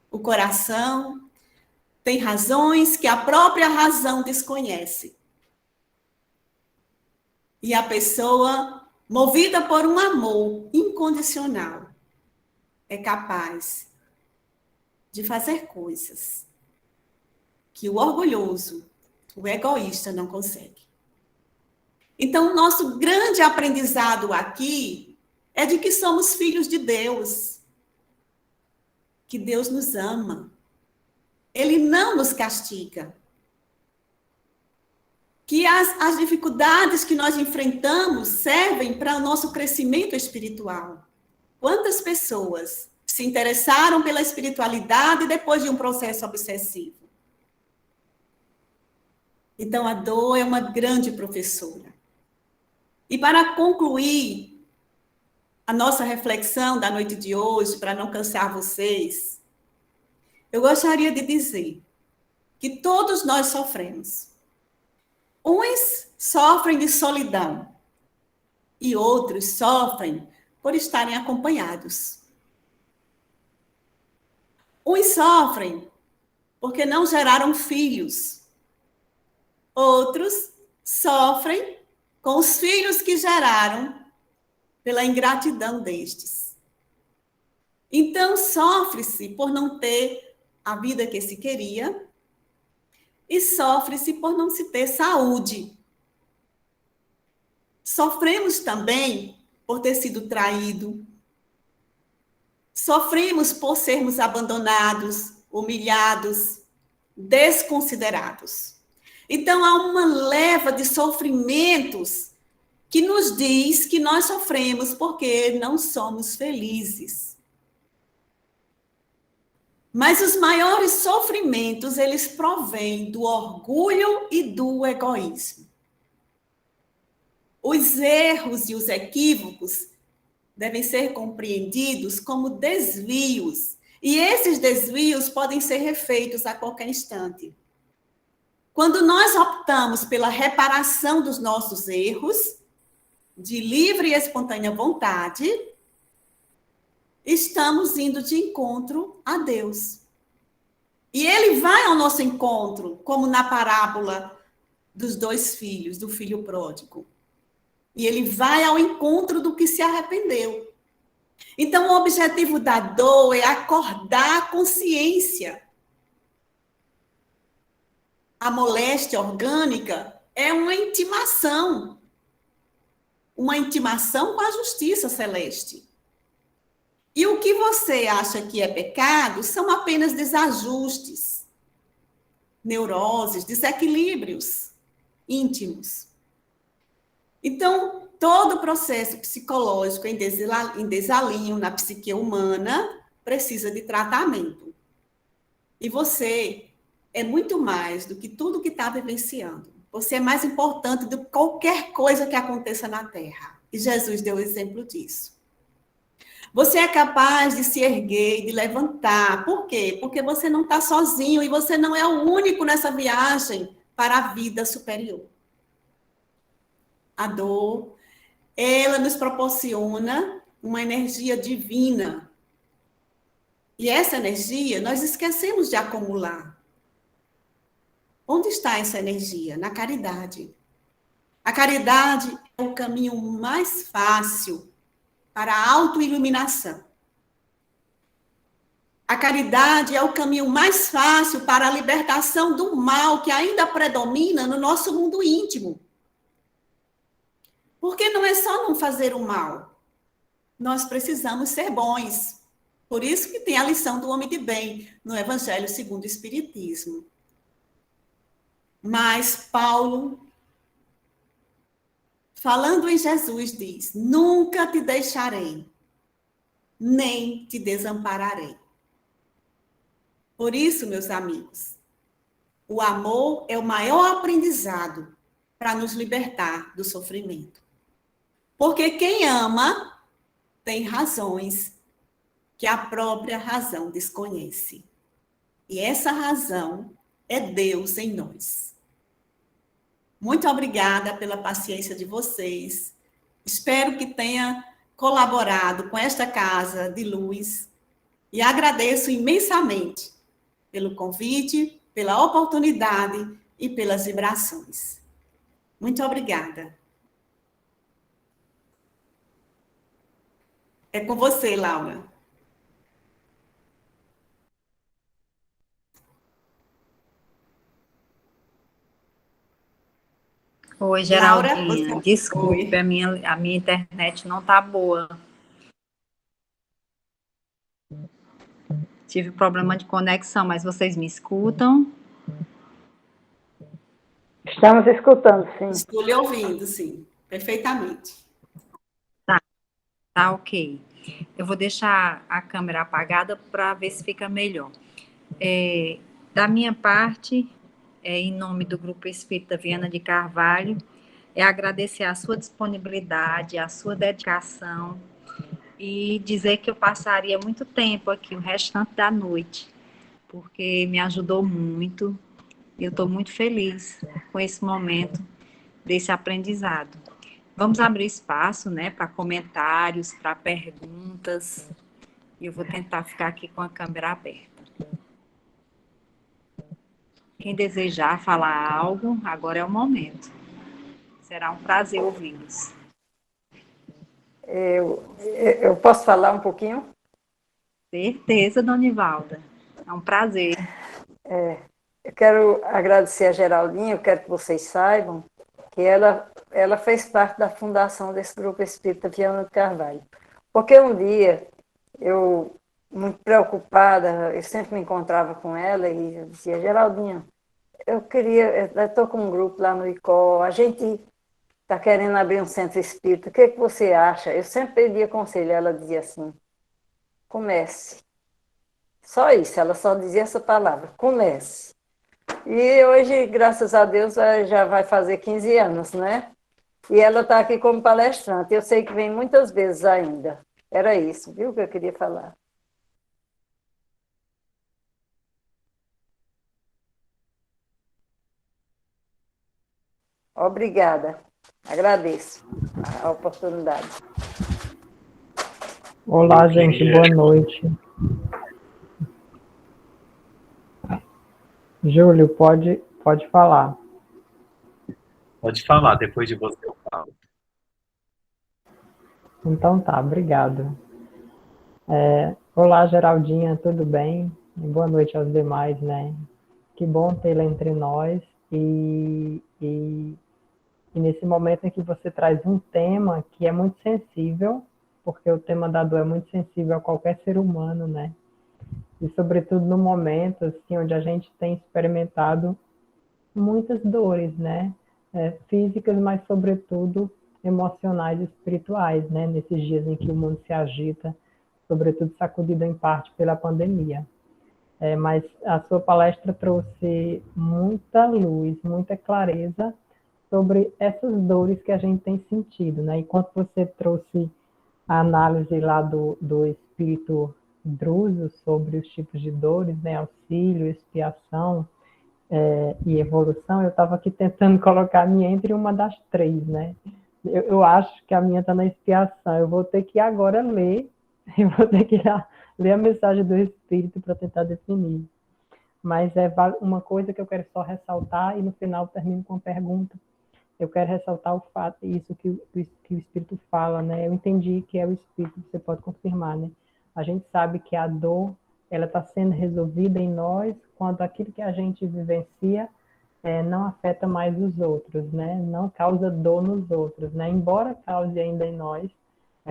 o coração tem razões que a própria razão desconhece. E a pessoa, movida por um amor incondicional, é capaz de fazer coisas que o orgulhoso, o egoísta não consegue. Então, o nosso grande aprendizado aqui é de que somos filhos de Deus, que Deus nos ama. Ele não nos castiga. Que as dificuldades que nós enfrentamos servem para o nosso crescimento espiritual. Quantas pessoas se interessaram pela espiritualidade depois de um processo obsessivo? Então, a dor é uma grande professora. E para concluir a nossa reflexão da noite de hoje, para não cansar vocês, eu gostaria de dizer que todos nós sofremos. Uns sofrem de solidão e outros sofrem por estarem acompanhados. Uns sofrem porque não geraram filhos. Outros sofrem com os filhos que geraram pela ingratidão destes. Então, sofre-se por não ter a vida que se queria e sofre-se por não se ter saúde. Sofremos também por ter sido traído. Sofremos por sermos abandonados, humilhados, desconsiderados. Então, há uma leva de sofrimentos que nos diz que nós sofremos porque não somos felizes. Mas os maiores sofrimentos, eles provêm do orgulho e do egoísmo. Os erros e os equívocos devem ser compreendidos como desvios. E esses desvios podem ser refeitos a qualquer instante. Quando nós optamos pela reparação dos nossos erros, de livre e espontânea vontade, estamos indo de encontro a Deus. E ele vai ao nosso encontro, como na parábola dos 2 filhos, do filho pródigo. E ele vai ao encontro do que se arrependeu. Então, o objetivo da dor é acordar a consciência. A moléstia orgânica é uma intimação com a justiça celeste. E o que você acha que é pecado são apenas desajustes, neuroses, desequilíbrios íntimos. Então, todo o processo psicológico em desalinho na psique humana precisa de tratamento. E você é muito mais do que tudo que está vivenciando. Você é mais importante do que qualquer coisa que aconteça na Terra. E Jesus deu o exemplo disso. Você é capaz de se erguer e de levantar. Por quê? Porque você não está sozinho e você não é o único nessa viagem para a vida superior. A dor, ela nos proporciona uma energia divina. E essa energia nós esquecemos de acumular. Onde está essa energia? Na caridade. A caridade é o caminho mais fácil para a autoiluminação. A caridade é o caminho mais fácil para a libertação do mal que ainda predomina no nosso mundo íntimo. Porque não é só não fazer o mal. Nós precisamos ser bons. Por isso que tem a lição do homem de bem no Evangelho segundo o Espiritismo. Mas Paulo, falando em Jesus, diz: nunca te deixarei, nem te desampararei. Por isso, meus amigos, o amor é o maior aprendizado para nos libertar do sofrimento. Porque quem ama tem razões que a própria razão desconhece. E essa razão é Deus em nós. Muito obrigada pela paciência de vocês. Espero que tenha colaborado com esta casa de luz e agradeço imensamente pelo convite, pela oportunidade e pelas vibrações. Muito obrigada. É com você, Laura. Oi, Laura, Geraldinha. você... Desculpe, Oi. a minha internet não tá boa. Tive problema de conexão, mas vocês me escutam? Estamos escutando, sim. Estou lhe ouvindo, sim, perfeitamente. Tá ok. Eu vou deixar a câmera apagada para ver se fica melhor. Da minha parte, em nome do Grupo Espírita Viana de Carvalho, é agradecer a sua disponibilidade, a sua dedicação e dizer que eu passaria muito tempo aqui, o restante da noite, porque me ajudou muito. Eu estou muito feliz com esse momento desse aprendizado. Vamos abrir espaço, né, para comentários, para perguntas. E eu vou tentar ficar aqui com a câmera aberta. Quem desejar falar algo, agora é o momento. Será um prazer ouvi-los. Eu posso falar um pouquinho? Certeza, Dona Ivalda. É um prazer. Eu quero agradecer a Geraldinha, eu quero que vocês saibam que ela fez parte da fundação desse Grupo Espírita Viana de Carvalho. Porque um dia, eu, muito preocupada, eu sempre me encontrava com ela e eu dizia: Geraldinha, eu estou com um grupo lá no ICO, a gente está querendo abrir um centro espírita, o que você acha? Eu sempre pedia conselho, ela dizia assim: comece. Só isso, ela só dizia essa palavra: comece. E hoje, graças a Deus, já vai fazer 15 anos, né? E ela está aqui como palestrante. Eu sei que vem muitas vezes ainda. Era isso, viu, que eu queria falar. Obrigada. Agradeço a oportunidade. Olá, Eu gente, queria- boa noite. Júlio, pode falar. Pode falar, depois de você eu falo. Então tá, obrigado. Olá, Geraldinha, tudo bem? E boa noite aos demais, né? Que bom tê-la entre nós e nesse momento em que você traz um tema que é muito sensível, porque o tema da dor é muito sensível a qualquer ser humano, né? E sobretudo no momento assim, onde a gente tem experimentado muitas dores, né? Físicas, mas sobretudo emocionais e espirituais, né? Nesses dias em que o mundo se agita, sobretudo sacudido em parte pela pandemia. Mas a sua palestra trouxe muita luz, muita clareza sobre essas dores que a gente tem sentido, né? Enquanto você trouxe a análise lá do espírito Druso sobre os tipos de dores, né? Auxílio, expiação, e evolução, eu estava aqui tentando colocar a minha entre uma das três, né? Eu acho que a minha está na expiação. Eu vou ter que agora ler, eu vou ter que ler a mensagem do Espírito para tentar definir. Mas é uma coisa que eu quero só ressaltar, e no final termino com uma pergunta. Eu quero ressaltar o fato, isso que o Espírito fala, né? Eu entendi que é o Espírito, você pode confirmar, né? A gente sabe que a dor, ela está sendo resolvida em nós quando aquilo que a gente vivencia não afeta mais os outros, né? Não causa dor nos outros, né? Embora cause ainda em nós,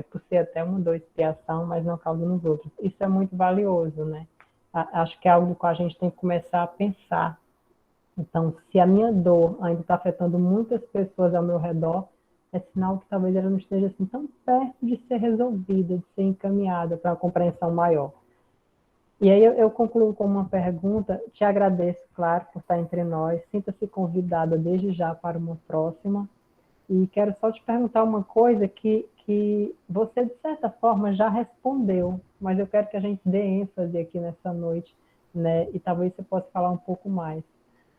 por ser até uma dor expiação, mas não causa nos outros. Isso é muito valioso, né? Acho que é algo que a gente tem que começar a pensar. Então, se a minha dor ainda está afetando muitas pessoas ao meu redor, é sinal que talvez ela não esteja assim tão perto de ser resolvida, de ser encaminhada para uma compreensão maior. E aí eu concluo com uma pergunta. Te agradeço, claro, por estar entre nós. Sinta-se convidada desde já para uma próxima. E quero só te perguntar uma coisa que você, de certa forma, já respondeu, mas eu quero que a gente dê ênfase aqui nessa noite, né? E talvez você possa falar um pouco mais.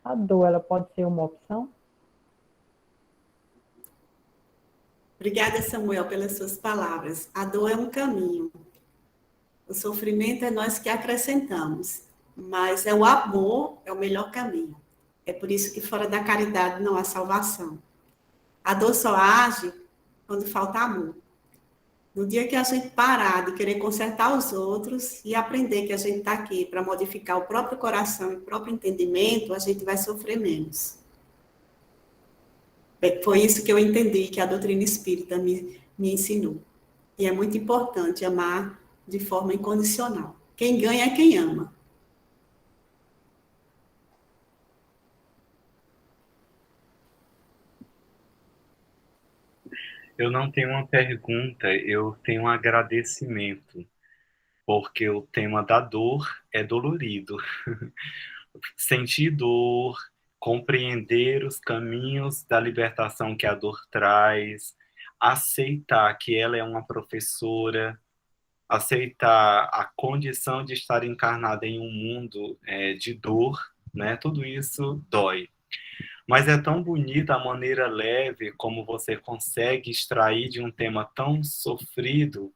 A dor, ela pode ser uma opção? Obrigada, Samuel, pelas suas palavras. A dor é um caminho. O sofrimento é nós que acrescentamos, mas é o amor, é o melhor caminho. É por isso que fora da caridade não há salvação. A dor só age quando falta amor. No dia que a gente parar de querer consertar os outros e aprender que a gente está aqui para modificar o próprio coração e o próprio entendimento, a gente vai sofrer menos. Foi isso que eu entendi que a doutrina espírita me ensinou. E é muito importante amar de forma incondicional. Quem ganha é quem ama. Eu não tenho uma pergunta, eu tenho um agradecimento, porque o tema da dor é dolorido. Sentir dor, compreender os caminhos da libertação que a dor traz, aceitar que ela é uma professora, aceitar a condição de estar encarnada em um mundo de dor, né? Tudo isso dói. Mas é tão bonita a maneira leve como você consegue extrair de um tema tão sofrido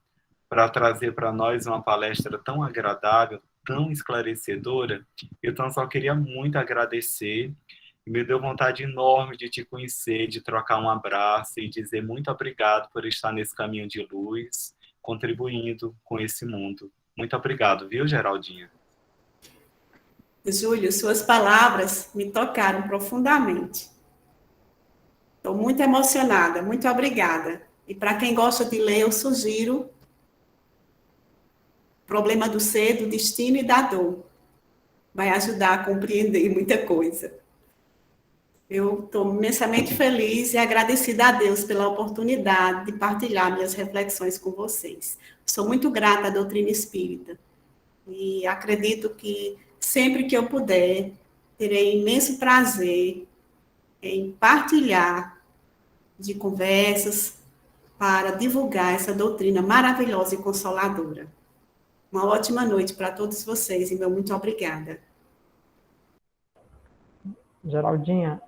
para trazer para nós uma palestra tão agradável, tão esclarecedora. Então, só queria muito agradecer. Me deu vontade enorme de te conhecer, de trocar um abraço e dizer muito obrigado por estar nesse caminho de luz, contribuindo com esse mundo. Muito obrigado, viu, Geraldinha? Júlio, suas palavras me tocaram profundamente. Estou muito emocionada, muito obrigada. E para quem gosta de ler, eu sugiro Problema do Ser, do Destino e da Dor. Vai ajudar a compreender muita coisa. Eu estou imensamente feliz e agradecida a Deus pela oportunidade de partilhar minhas reflexões com vocês. Sou muito grata à doutrina espírita e acredito que sempre que eu puder, terei imenso prazer em partilhar de conversas para divulgar essa doutrina maravilhosa e consoladora. Uma ótima noite para todos vocês e meu muito obrigada. Geraldinha,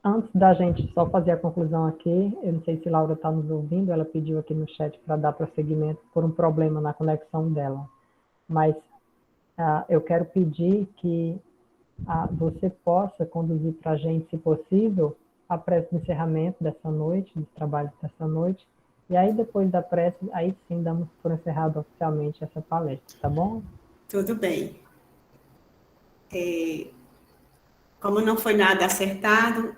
Antes da gente só fazer a conclusão aqui, eu não sei se Laura está nos ouvindo, ela pediu aqui no chat para dar prosseguimento por um problema na conexão dela. Mas eu quero pedir que você possa conduzir para a gente, se possível, a prece de encerramento dessa noite, dos trabalhos dessa noite, e aí depois da prece, aí sim damos por encerrado oficialmente essa palestra, tá bom? Tudo bem. Como não foi nada acertado,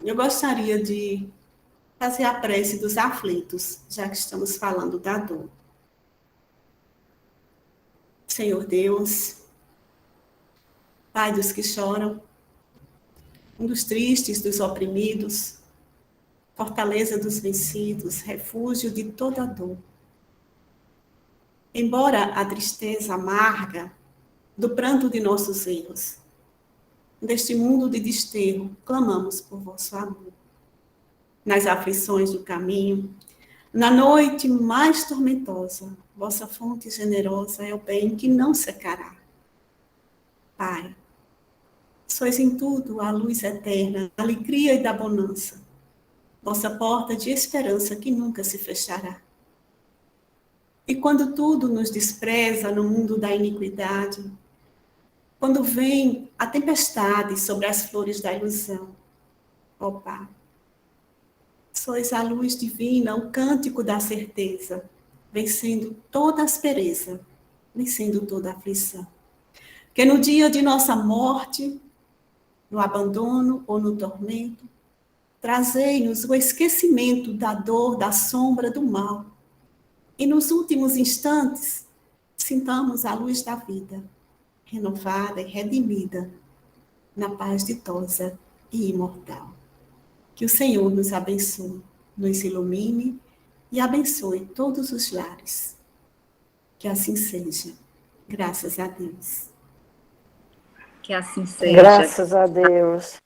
eu gostaria de fazer a prece dos aflitos, já que estamos falando da dor. Senhor Deus, Pai dos que choram, um dos tristes, dos oprimidos, fortaleza dos vencidos, refúgio de toda dor. Embora a tristeza amarga do pranto de nossos erros, deste mundo de desterro, clamamos por vosso amor. Nas aflições do caminho, na noite mais tormentosa, vossa fonte generosa é o bem que não secará. Pai, sois em tudo a luz eterna, a alegria e da bonança, vossa porta de esperança que nunca se fechará. E quando tudo nos despreza no mundo da iniquidade, quando vem a tempestade sobre as flores da ilusão, ó Pai, sois a luz divina, o cântico da certeza, vencendo toda aspereza, vencendo toda aflição. Que no dia de nossa morte, no abandono ou no tormento, trazei-nos o esquecimento da dor, da sombra, do mal. E nos últimos instantes, sintamos a luz da vida, renovada e redimida, na paz ditosa e imortal. Que o Senhor nos abençoe, nos ilumine e abençoe todos os lares. Que assim seja. Graças a Deus. Que assim seja. Graças a Deus.